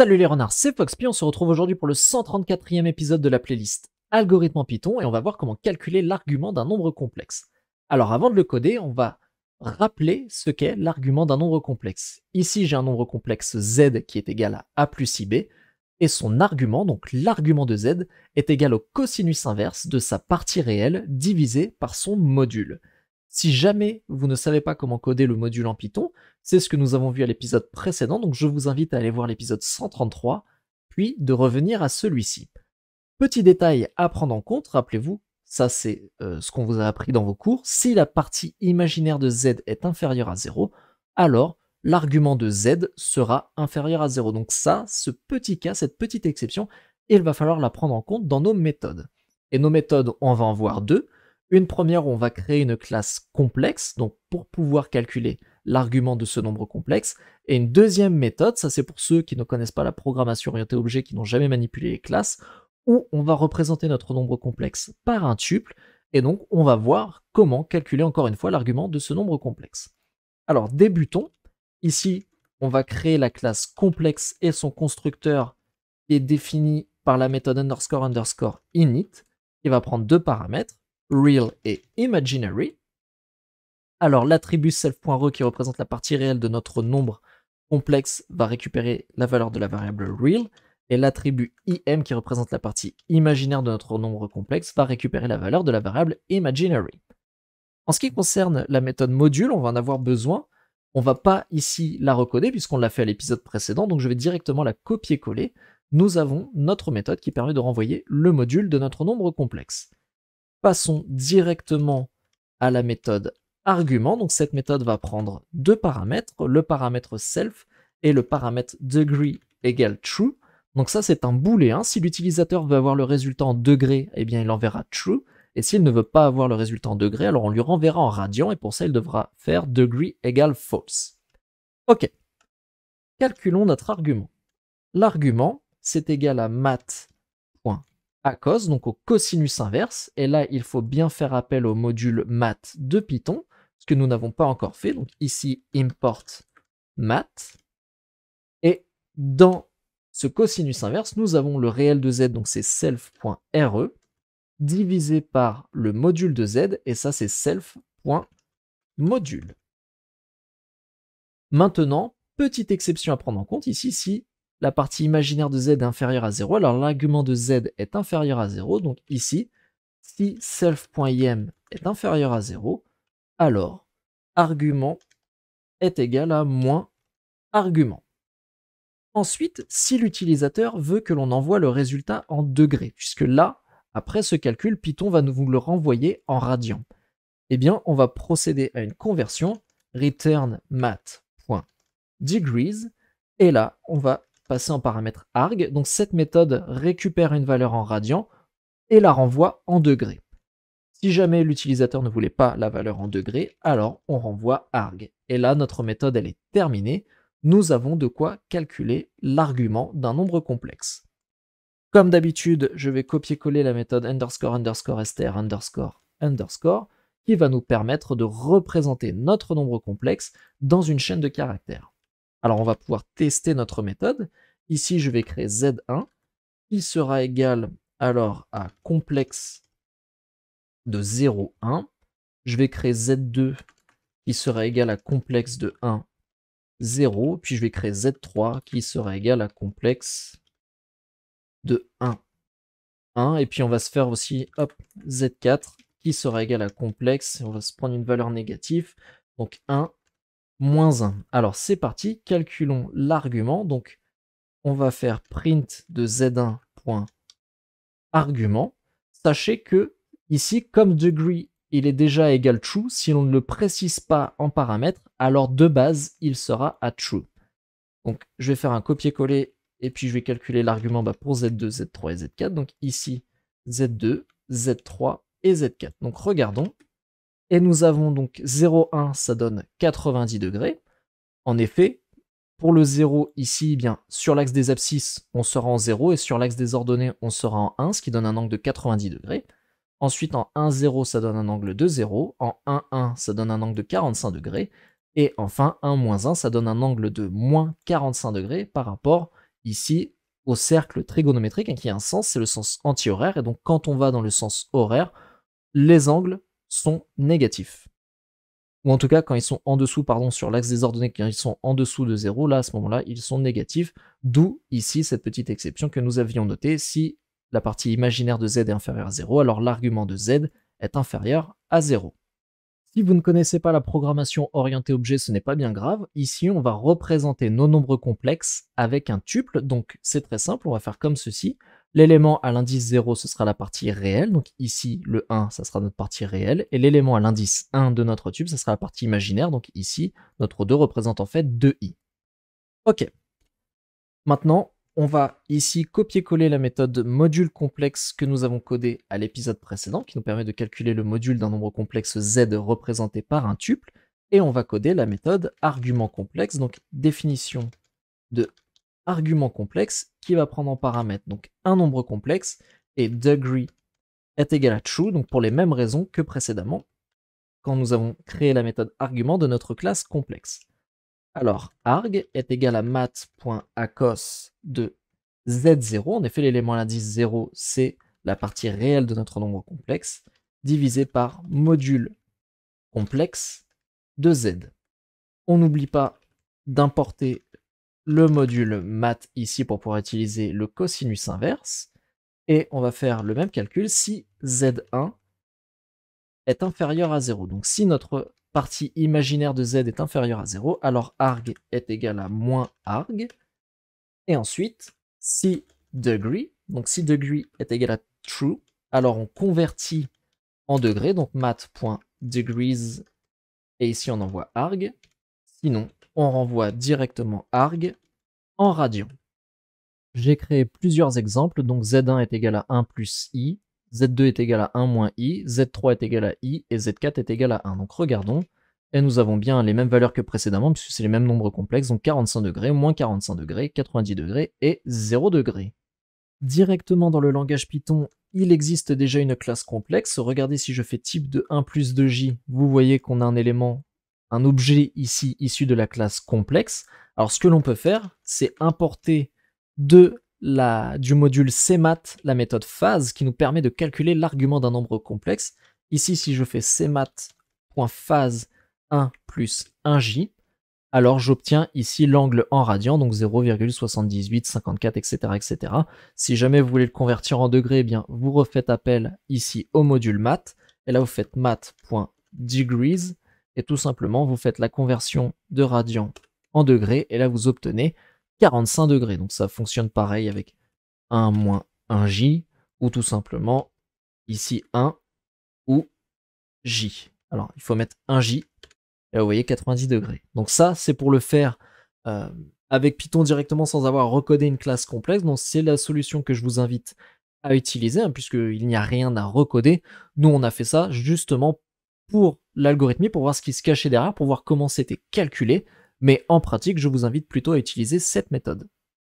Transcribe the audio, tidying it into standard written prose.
Salut les renards, c'est Foxpy, on se retrouve aujourd'hui pour le 134e épisode de la playlist Algorithme en Python et on va voir comment calculer l'argument d'un nombre complexe. Alors avant de le coder, on va rappeler ce qu'est l'argument d'un nombre complexe. Ici j'ai un nombre complexe z qui est égal à a plus ib et son argument, donc l'argument de z, est égal au cosinus inverse de sa partie réelle divisé par son module. Si jamais vous ne savez pas comment coder le module en Python, c'est ce que nous avons vu à l'épisode précédent, donc je vous invite à aller voir l'épisode 133, puis de revenir à celui-ci. Petit détail à prendre en compte, rappelez-vous, ça c'est ce qu'on vous a appris dans vos cours, si la partie imaginaire de z est inférieure à 0, alors l'argument de z sera inférieur à 0. Donc ça, ce petit cas, cette petite exception, il va falloir la prendre en compte dans nos méthodes. Et nos méthodes, on va en voir deux. Une première où on va créer une classe complexe, donc pour pouvoir calculer l'argument de ce nombre complexe, et une deuxième méthode, ça c'est pour ceux qui ne connaissent pas la programmation orientée objet, qui n'ont jamais manipulé les classes, où on va représenter notre nombre complexe par un tuple, et donc on va voir comment calculer encore une fois l'argument de ce nombre complexe. Alors débutons, ici on va créer la classe complexe et son constructeur qui est défini par la méthode underscore init, qui va prendre deux paramètres, real et imaginary. Alors l'attribut self.re qui représente la partie réelle de notre nombre complexe va récupérer la valeur de la variable real, et l'attribut im qui représente la partie imaginaire de notre nombre complexe va récupérer la valeur de la variable imaginary. En ce qui concerne la méthode module, on va en avoir besoin. On ne va pas ici la recoder puisqu'on l'a fait à l'épisode précédent, donc je vais directement la copier-coller. Nous avons notre méthode qui permet de renvoyer le module de notre nombre complexe. Passons directement à la méthode argument. Donc cette méthode va prendre deux paramètres, le paramètre self et le paramètre degree égale true. Donc ça c'est un booléen. Si l'utilisateur veut avoir le résultat en degrés, eh bien il enverra true. Et s'il ne veut pas avoir le résultat en degrés, alors on lui renverra en radian, et pour ça il devra faire degree égale false. Ok. Calculons notre argument. L'argument, c'est égal à math.acos, donc au cosinus inverse, et là il faut bien faire appel au module math de Python, ce que nous n'avons pas encore fait, donc ici import math, et dans ce cosinus inverse, nous avons le réel de z, donc c'est self.re, divisé par le module de z, et ça c'est self.module. Maintenant, petite exception à prendre en compte, ici si la partie imaginaire de z est inférieure à 0, alors l'argument de z est inférieur à 0, donc ici, si self.im est inférieur à 0, alors argument est égal à moins argument. Ensuite, si l'utilisateur veut que l'on envoie le résultat en degrés, puisque là, après ce calcul, Python va nous le renvoyer en radian, eh bien, on va procéder à une conversion, return math.degrees, et là, on va passer en paramètre arg. Donc cette méthode récupère une valeur en radian et la renvoie en degrés. Si jamais l'utilisateur ne voulait pas la valeur en degrés, alors on renvoie arg. Et là, notre méthode, elle est terminée. Nous avons de quoi calculer l'argument d'un nombre complexe. Comme d'habitude, je vais copier-coller la méthode __str__ qui va nous permettre de représenter notre nombre complexe dans une chaîne de caractères. Alors on va pouvoir tester notre méthode. Ici, je vais créer z1 qui sera égal alors à complexe de 0, 1. Je vais créer z2 qui sera égal à complexe de 1, 0. Puis je vais créer z3 qui sera égal à complexe de 1, 1. Et puis on va se faire aussi hop, z4 qui sera égal à complexe. On va se prendre une valeur négative. Donc 1, moins 1. Alors c'est parti, calculons l'argument. Donc on va faire print de z1.argument. Sachez que ici, comme degree il est déjà égal true, si l'on ne le précise pas en paramètres, alors de base il sera à true. Donc je vais faire un copier-coller et puis je vais calculer l'argument pour Z2, Z3 et Z4. Donc ici Z2, Z3 et Z4. Donc regardons. Et nous avons donc 0,1, ça donne 90 degrés. En effet, pour le 0 ici, eh bien, sur l'axe des abscisses, on sera en 0, et sur l'axe des ordonnées, on sera en 1, ce qui donne un angle de 90 degrés. Ensuite, en 1, 0, ça donne un angle de 0. En 1, 1, ça donne un angle de 45 degrés. Et enfin, 1, moins 1, ça donne un angle de moins 45 degrés par rapport ici au cercle trigonométrique, hein, qui a un sens, c'est le sens anti-horaire, et donc quand on va dans le sens horaire, les angles sont négatifs. Ou en tout cas, quand ils sont en dessous, pardon, sur l'axe des ordonnées, quand ils sont en dessous de 0, là, à ce moment-là, ils sont négatifs, d'où ici cette petite exception que nous avions notée. Si la partie imaginaire de z est inférieure à 0, alors l'argument de z est inférieur à 0. Si vous ne connaissez pas la programmation orientée objet, ce n'est pas bien grave. Ici, on va représenter nos nombres complexes avec un tuple. Donc, c'est très simple, on va faire comme ceci. L'élément à l'indice 0, ce sera la partie réelle. Donc ici, le 1, ça sera notre partie réelle. Et l'élément à l'indice 1 de notre tuple, ça sera la partie imaginaire. Donc ici, notre 2 représente en fait 2i. Ok. Maintenant, on va ici copier-coller la méthode module complexe que nous avons codée à l'épisode précédent, qui nous permet de calculer le module d'un nombre complexe z représenté par un tuple, et on va coder la méthode argument complexe, donc définition de argument complexe qui va prendre en paramètre donc un nombre complexe, et degree est égal à true, donc pour les mêmes raisons que précédemment, quand nous avons créé la méthode argument de notre classe complexe. Alors, arg est égal à math.acos de z0. En effet, l'élément à l'indice 0, c'est la partie réelle de notre nombre complexe, divisé par module complexe de z. On n'oublie pas d'importer le module math ici pour pouvoir utiliser le cosinus inverse. Et on va faire le même calcul si z1 est inférieur à 0. Donc si notre partie imaginaire de z est inférieure à 0, alors arg est égal à moins arg. Et ensuite, si degree, donc si degree est égal à true, alors on convertit en degrés, donc math.degrees, et ici on envoie arg. Sinon, on renvoie directement arg en radians. J'ai créé plusieurs exemples, donc z1 est égal à 1 plus i, z2 est égal à 1 moins i, z3 est égal à i, et z4 est égal à 1. Donc regardons, et nous avons bien les mêmes valeurs que précédemment, puisque c'est les mêmes nombres complexes, donc 45 degrés, moins 45 degrés, 90 degrés et 0 degrés. Directement dans le langage Python, il existe déjà une classe complexe. Regardez si je fais type de 1 plus 2j, vous voyez qu'on a un élément, un objet ici issu de la classe complexe. Alors ce que l'on peut faire, c'est importer du module cmath la méthode phase qui nous permet de calculer l'argument d'un nombre complexe. Ici, si je fais cmath.phase 1 plus 1j, alors j'obtiens ici l'angle en radian, donc 0,7854, etc., etc. Si jamais vous voulez le convertir en degrés, eh bien, vous refaites appel ici au module math, et là vous faites math.degrees, et tout simplement vous faites la conversion de radian en degrés, et là vous obtenez 45 degrés. Donc ça fonctionne pareil avec 1 moins 1j, ou tout simplement ici 1 ou j. Alors il faut mettre 1j, et là vous voyez 90 degrés. Donc ça c'est pour le faire avec Python directement sans avoir recodé une classe complexe. Donc c'est la solution que je vous invite à utiliser, hein, puisqu'il n'y a rien à recoder. Nous on a fait ça justement pour l'algorithmie, pour voir ce qui se cachait derrière, pour voir comment c'était calculé. Mais en pratique, je vous invite plutôt à utiliser cette méthode.